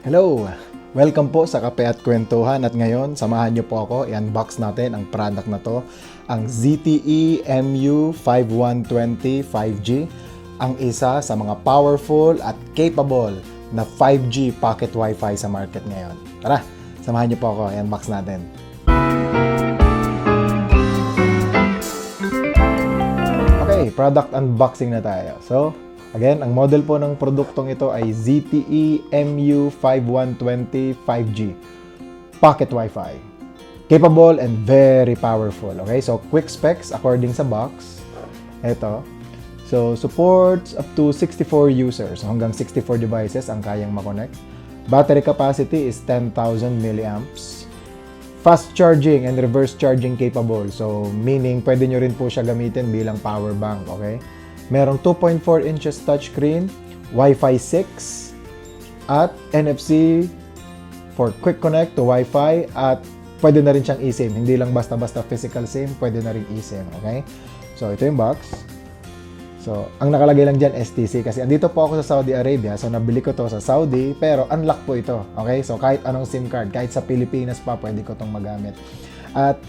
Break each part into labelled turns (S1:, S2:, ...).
S1: Hello! Welcome po sa Kape at Kwentuhan at ngayon samahan niyo po ako i-unbox natin ang product na to, ang ZTE MU5120 5G, ang isa sa mga powerful at capable na 5G pocket Wi-Fi sa market ngayon. Tara, samahan niyo po ako i-unbox natin. Okay, product unboxing na tayo. So, again, ang model po ng produktong ito ay ZTE MU5120 5G Pocket Wi-Fi. Capable and very powerful. Okay, so quick specs according sa box. Ito. So, supports up to 64 users. So, hanggang 64 devices ang kayang makonect. Battery capacity is 10,000 milliamps. Fast charging and reverse charging capable. So, meaning pwede nyo rin po siya gamitin bilang power bank. Okay? Merong 2.4 inches touchscreen, Wi-Fi 6, at NFC for quick connect to Wi-Fi, at pwede na rin siyang eSIM. Hindi lang basta-basta physical SIM, pwede na rin eSIM. Okay? So, ito yung box. So, ang nakalagay lang dyan, STC. Kasi andito po ako sa Saudi Arabia, so nabili ko to sa Saudi, pero unlock po ito. Okay? So, kahit anong SIM card, kahit sa Pilipinas pa, pwede ko itong magamit. At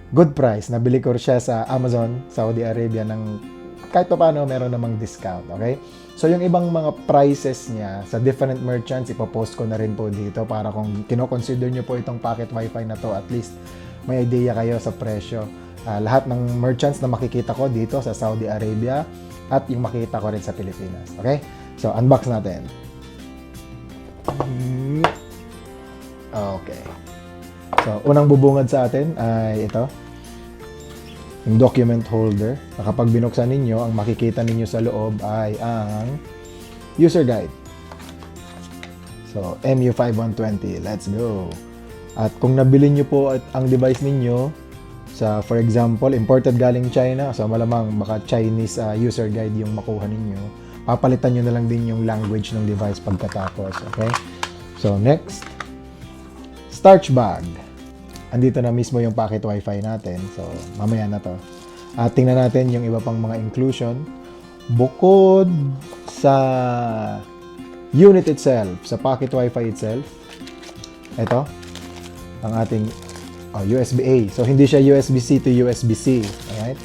S1: good price. Nabili ko siya sa Amazon, Saudi Arabia, ng kahit pa paano, meron namang discount, okay? So, yung ibang mga prices niya sa different merchants, ipopost ko na rin po dito para kung kino-consider nyo po itong pocket Wi-Fi na to, at least may idea kayo sa presyo. Lahat ng merchants na makikita ko dito sa Saudi Arabia at yung makikita ko rin sa Pilipinas, okay? So, unbox natin. Okay. So, unang bubungad sa atin ay ito. Yung document holder, na kapag binuksan ninyo, ang makikita ninyo sa loob ay ang user guide. So, MU5120, let's go! At kung nabili nyo po ang device ninyo, sa for example, imported galing China, so malamang baka Chinese user guide yung makuha ninyo, papalitan nyo na lang din yung language ng device pagkatapos, okay? So, next, starch bag. Andito na mismo yung packet Wi-Fi natin. So, mamaya na to. At tingnan natin yung iba pang mga inclusion. Bukod sa unit itself, sa packet Wi-Fi itself, ito, ang ating USB-A. So, hindi siya USB-C to USB-C. Alright?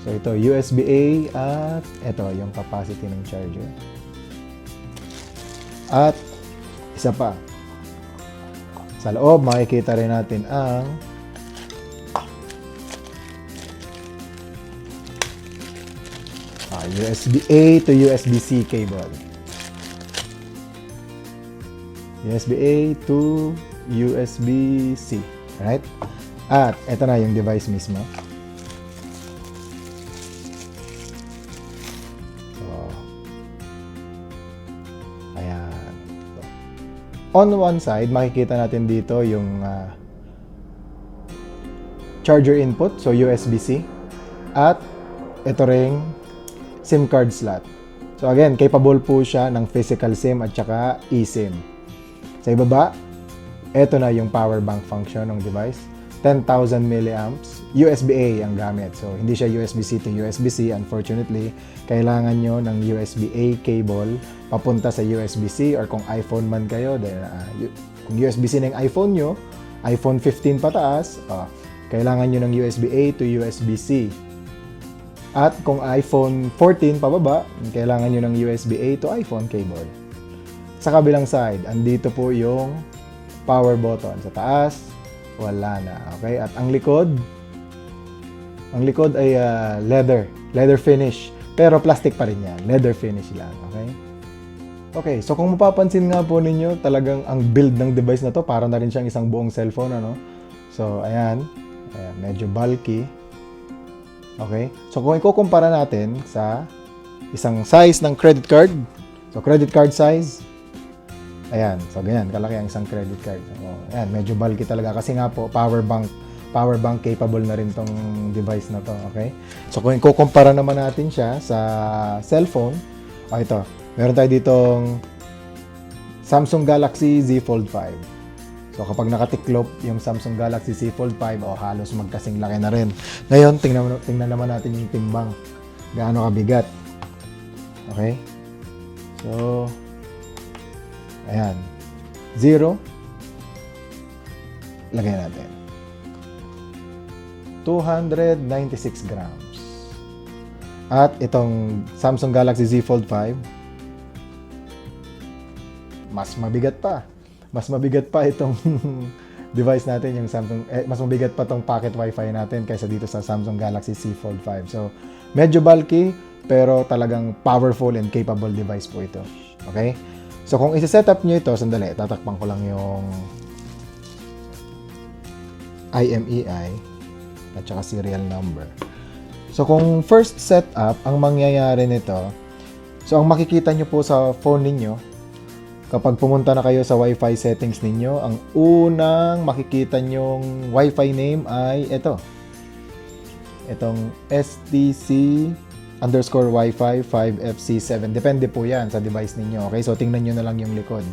S1: So, ito, USB-A at ito, yung capacity ng charger. At isa pa. Sa loob, makikita rin natin ang USB-A to USB-C cable. USB-A to USB-C. Alright? At ito na yung device mismo. On one side, makikita natin dito yung charger input, so USB-C, at ito ring SIM card slot. So again, capable po siya ng physical SIM at saka eSIM. Sa ibaba, ito na yung power bank function ng device. 10,000 milliamps, USB-A ang gamit. So hindi siya USB-C to USB-C. Unfortunately, kailangan nyo ng USB-A cable papunta sa USB-C, or kung iPhone man kayo, kung USB-C na yung iPhone nyo, iPhone 15 pataas, kailangan nyo ng USB-A to USB-C. At kung iPhone 14 pababa, kailangan nyo ng USB-A to iPhone cable. Sa kabilang side, andito po yung power button. Sa taas, wala na. Okay? At ang likod ay leather finish. Pero plastic pa rin yan. Leather finish lang. Okay? Okay, so kung mapapansin nga po ninyo, talagang ang build ng device na to, para na rin siyang isang buong cellphone, ano? So, ayan, medyo bulky. Okay? So, kung ikukumpara natin sa isang size ng credit card, so credit card size, ayan, so ganyan, kalaki ang isang credit card. So, ayan, medyo bulky talaga kasi nga po, power bank capable na rin tong device na to, okay? So, kung ikukumpara naman natin siya sa cellphone, ito, meron tayo ditong Samsung Galaxy Z Fold 5. So, kapag nakatiklop yung Samsung Galaxy Z Fold 5, halos magkasing laki na rin. Ngayon, tingnan naman natin yung timbang. Gaano kabigat. Okay? So, ayan. 0, lagay natin. 296 grams. At itong Samsung Galaxy Z Fold 5, mas mabigat pa. Mas mabigat pa itong device natin, yung Samsung, mas mabigat pa itong pocket Wi-Fi natin kaysa dito sa Samsung Galaxy Z Fold 5. So, medyo bulky, pero talagang powerful and capable device po ito. Okay? So, kung isa-set up nyo ito, sandali, tatakpan ko lang yung IMEI at saka serial number. So, kung first setup, ang mangyayari nito, so, ang makikita nyo po sa phone ninyo, kapag pumunta na kayo sa Wi-Fi settings ninyo, ang unang makikita nyong Wi-Fi name ay ito. Itong STC_Wi-Fi 5FC7. Depende po yan sa device ninyo. Okay? So, tingnan nyo na lang yung likod.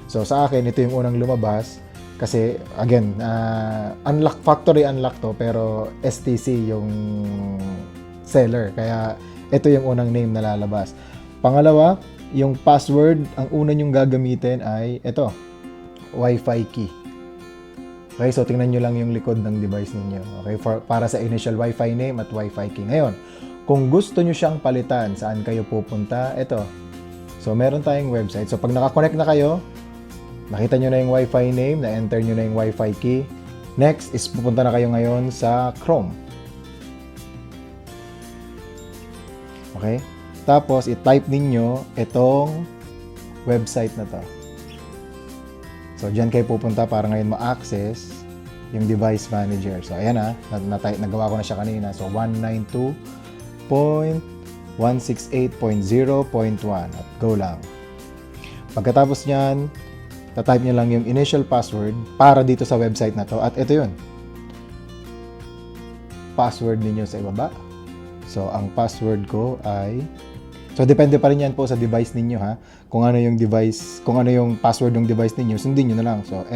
S1: So, sa akin, ito yung unang lumabas. Kasi, again, factory unlock to, pero STC yung seller. Kaya, ito yung unang name na lalabas. Pangalawa, yung password, ang una nyong gagamitin ay ito, Wi-Fi key. Okay, so tingnan nyo lang yung likod ng device ninyo. Okay, para sa initial Wi-Fi name at Wi-Fi key. Ngayon, kung gusto nyo siyang palitan, saan kayo pupunta? Ito. So, meron tayong website. So, pag nakakonect na kayo, nakita nyo na yung Wi-Fi name, na-enter nyo na yung Wi-Fi key. Next is pupunta na kayo ngayon sa Chrome. Okay? Tapos, i-type ninyo itong website na to. So, dyan kayo pupunta para ngayon ma-access yung device manager. So, ayan nagawa ko na siya kanina. So, 192.168.0.1 at go lang. Pagkatapos nyan, tatype nyo lang yung initial password para dito sa website na to. At ito yun. Password ninyo sa ibaba. So, ang password ko ay... So, depende pa rin yan po sa device ninyo, ha? Kung ano yung device, kung ano yung password ng device ninyo, sundin nyo na lang. So,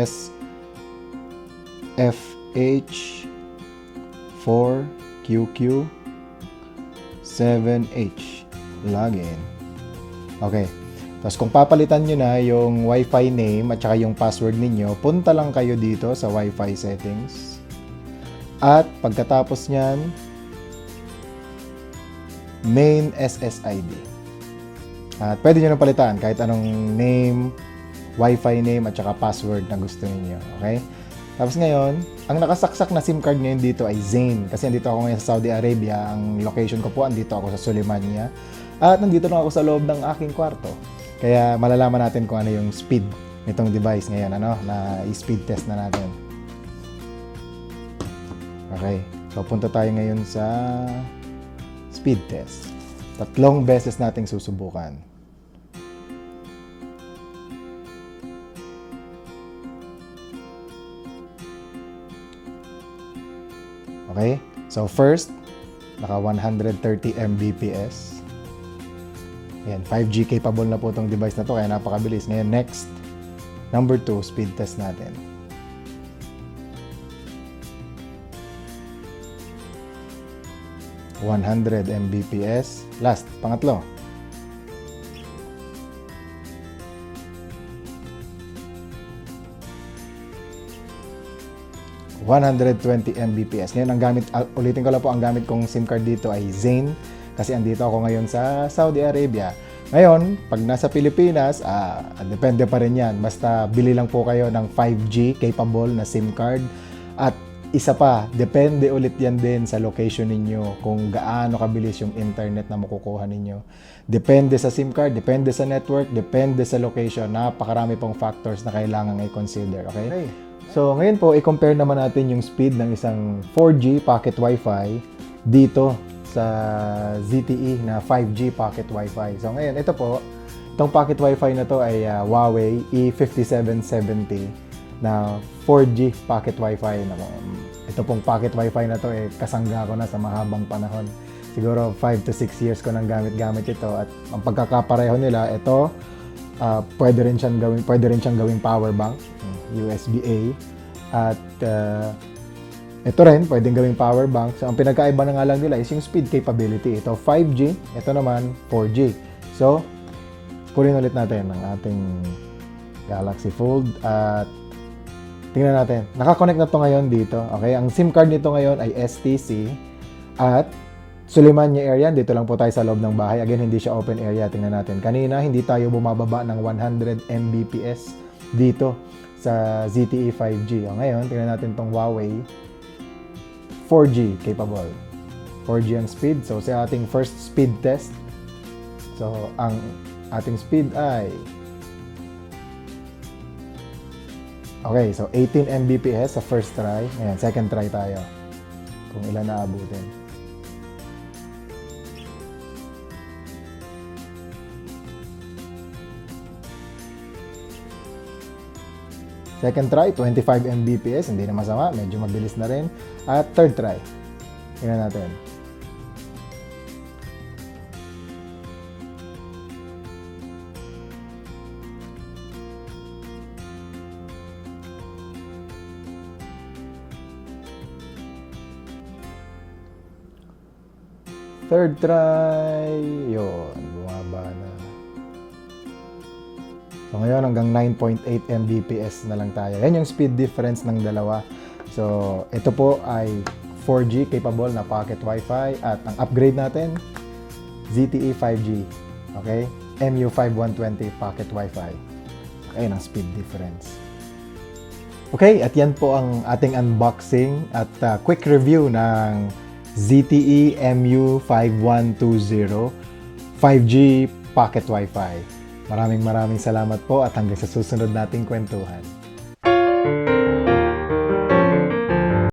S1: SFH4QQ7H. Login. Okay. Tapos, kung papalitan nyo na yung Wi-Fi name at saka yung password ninyo, punta lang kayo dito sa Wi-Fi settings. At, pagkatapos nyan, main SSID. At pwede nyo nang palitan kahit anong name, Wi-Fi name, at saka password na gusto niyo. Okay? Tapos ngayon, ang nakasaksak na SIM card ngayon dito ay Zain. Kasi andito ako ngayon sa Saudi Arabia. Ang location ko po, andito ako sa Sulemania. At nandito lang ako sa loob ng aking kwarto. Kaya malalaman natin kung ano yung speed nitong device ngayon. Na i-speed test na natin. Okay. So, punta tayo ngayon sa speed test. 3 beses nating susubukan. Okay? So first, naka 130 Mbps. Ayan, 5G capable na po itong device na to, kaya napakabilis. Ngayon, next, number 2, speed test natin. 100 Mbps. Last, pangatlo. $120 Mbps. Ngayon, ang gamit, ulitin ko lang po, ang gamit kong SIM card dito ay Zain kasi andito ako ngayon sa Saudi Arabia. Ngayon, pag nasa Pilipinas, depende pa rin yan. Basta bili lang po kayo ng 5G capable na SIM card. At isa pa, depende ulit yan din sa location ninyo kung gaano kabilis yung internet na makukuha ninyo. Depende sa SIM card, depende sa network, depende sa location. Napakarami pong factors na kailangan i-consider. Okay? So, ngayon po, i-compare naman natin yung speed ng isang 4G pocket Wi-Fi dito sa ZTE na 5G pocket Wi-Fi. So, ngayon, ito po, itong pocket Wi-Fi na to ay Huawei E5770 na 4G pocket Wi-Fi. Ito pong pocket Wi-Fi na to, kasangga ko na sa mahabang panahon. Siguro 5 to 6 years ko nang gamit ito. At ang pagkakapareho nila, ito, pwede rin siyang gawing power bank, USB-A. At ito rin, pwedeng gawing power bank. So, ang pinagkaiba na nga lang nila is yung speed capability. Ito 5G, ito naman 4G. So, kunin ulit natin ang ating Galaxy Fold. At tingnan natin. Nakakonect na to ngayon dito. Okay, ang SIM card nito ngayon ay STC. At Sulimanya area, dito lang po tayo sa loob ng bahay. Again, hindi siya open area. Tingnan natin. Kanina, hindi tayo bumababa ng 100 Mbps dito sa ZTE 5G. O ngayon, tingnan natin tong Huawei 4G capable. 4G ang speed. So, sa ating first speed test, so, ang ating speed ay okay, so 18 Mbps sa first try. Ngayon, second try tayo. Kung ilan na abutin. Second try, 25 Mbps, hindi na masama, medyo mabilis na rin. At third try, tingnan natin. Third try, yun, bumaba na. So ngayon hanggang 9.8 Mbps na lang tayo. Yan yung speed difference ng dalawa. So ito po ay 4G capable na pocket Wi-Fi at ang upgrade natin ZTE 5G. Okay? MU5120 pocket Wi-Fi. Ayun ang speed difference. Okay, at yan po ang ating unboxing at quick review ng ZTE MU5120 5G pocket Wi-Fi. Maraming salamat po at hanggang sa susunod nating kwentuhan.